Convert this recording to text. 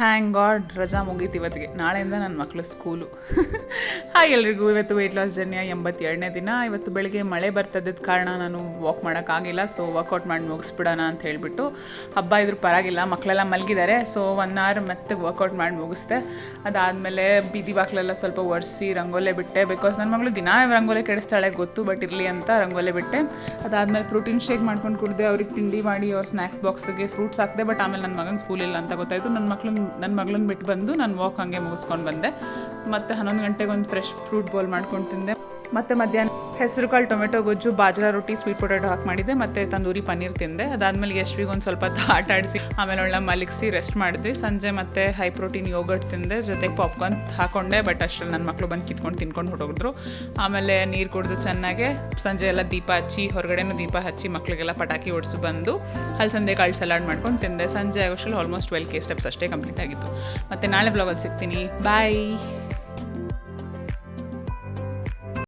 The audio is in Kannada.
ಥ್ಯಾಂಕ್ ಗಾಡ್ ರಜಾ ಮುಗೀತು ಇವತ್ತಿಗೆ. ನಾಳೆಯಿಂದ ನನ್ನ ಮಕ್ಕಳು ಸ್ಕೂಲು. ಹಾಯ್ ಎಲ್ರಿಗೂ, ಇವತ್ತು ವೆಯ್ಟ್ ಲಾಸ್ ಜರ್ನಿಯ 82ನೇ ದಿನ. ಇವತ್ತು ಬೆಳಿಗ್ಗೆ ಮಳೆ ಬರ್ತದಿದ್ದ ಕಾರಣ ನಾನು ವಾಕ್ ಮಾಡೋಕ್ಕಾಗಿಲ್ಲ. ಸೊ ವರ್ಕೌಟ್ ಮಾಡಿ ಮುಗಿಸ್ಬಿಡೋಣ ಅಂತ ಹೇಳಿಬಿಟ್ಟು, ಹಬ್ಬ ಇದ್ರೂ ಪರವಾಗಿಲ್ಲ, ಮಕ್ಕಳೆಲ್ಲ ಮಲಗಿದ್ದಾರೆ. ಸೊ 1 hour ಮತ್ತೆ ವರ್ಕೌಟ್ ಮಾಡಿ ಮುಗಿಸ್ದೆ. ಅದಾದಮೇಲೆ ಬೀದಿ ಬಾಕ್ಲೆಲ್ಲ ಸ್ವಲ್ಪ ಒರೆಸಿ ರಂಗೋಲೆ ಬಿಟ್ಟೆ. ಬಿಕಾಸ್ ನನ್ನ ಮಗಳು ದಿನ ರಂಗೋಲೆ ಕೆಡಿಸ್ತಾಳೆ ಗೊತ್ತು, ಬಟ್ ಇರಲಿ ಅಂತ ರಂಗೋಲೆ ಬಿಟ್ಟೆ. ಅದಾದಮೇಲೆ ಪ್ರೋಟೀನ್ ಶೇಕ್ ಮಾಡ್ಕೊಂಡು ಕುಡಿದೆ. ಅವ್ರಿಗೆ ತಿಂಡಿ ಮಾಡಿ ಅವ್ರ ಸ್ನ್ಯಾಕ್ಸ್ ಬಾಕ್ಸಿಗೆ ಫ್ರೂಟ್ಸ್ ಹಾಕಿದೆ. ಬಟ್ ಆಮೇಲೆ ನನ್ನ ಮಗನ ಸ್ಕೂಲ್ ಇಲ್ಲ ಅಂತ ಗೊತ್ತಾಯಿತು. ನನ್ನ ಮಗಳನ್ನ ಬಿಟ್ಟು ಬಂದು ನಾನು ವಾಕ್ ಹಾಗೆ ಮುಗಿಸ್ಕೊಂಡು ಬಂದೆ. ಮತ್ತು 11 ಗಂಟೆಗೆ ಒಂದು ಫ್ರೆಶ್ ಫ್ರೂಟ್ ಬೌಲ್ ಮಾಡ್ಕೊಂಡು ತಿಂದೆ. ಮತ್ತು ಮಧ್ಯಾಹ್ನ ಹೆಸರು ಕಾಳು ಟೊಮೆಟೊ ಗೊಜ್ಜು, ಬಾಜ್ರಾ ರೊಟ್ಟಿ, ಸ್ವೀಟ್ ಪೊಟೆಟೊ ಹಾಕಿ ಮಾಡಿದ್ದೆ. ಮತ್ತು ತಂದೂರಿ ಪನ್ನೀರ್ ತಿಂದೆ. ಅದಾದಮೇಲೆ ಯಶ್ವಿಗೆ ಒಂದು ಸ್ವಲ್ಪ ಆಟ ಆಡಿಸಿ ಆಮೇಲೆ ಅವಳ ಮಲಗಿಸಿ ರೆಸ್ಟ್ ಮಾಡಿದ್ವಿ. ಸಂಜೆ ಮತ್ತೆ ಹೈ ಪ್ರೋಟೀನ್ ಯೋಗರ್ಟ್ ತಿಂದೆ, ಜೊತೆಗೆ ಪಾಪ್ಕಾರ್ನ್ ಹಾಕೊಂಡೆ. ಬಟ್ ಅಷ್ಟರಲ್ಲಿ ನನ್ನ ಮಕ್ಕಳು ಬಂದು ಕಿತ್ಕೊಂಡು ತಿನ್ಕೊಂಡು ಹೊರಟೋಗಿದ್ರು. ಆಮೇಲೆ ನೀರು ಕುಡಿದು ಚೆನ್ನಾಗೆ ಸಂಜೆ ಎಲ್ಲ ದೀಪ ಹಚ್ಚಿ, ಹೊರಗಡೆನೂ ದೀಪ ಹಚ್ಚಿ, ಮಕ್ಕಳಿಗೆಲ್ಲ ಪಟಾಕಿ ಹೊಡಿಸಿ ಬಂದು ಹಲಸಂದೆ ಕಾಳು ಸಲಾಡ್ ಮಾಡ್ಕೊಂಡು ತಿಂದೆ. ಸಂಜೆ ಆಗೋಷ್ಟರಲ್ಲಿ ಆಲ್ಮೋಸ್ಟ್ 12K ಸ್ಟೆಪ್ಸ್ ಅಷ್ಟೇ ಕಂಪ್ಲೀಟ್ ಆಗಿತ್ತು. ಮತ್ತು ನಾಳೆ ಬ್ಲಾಗಲ್ಲಿ ಸಿಗ್ತೀನಿ. ಬಾಯ್.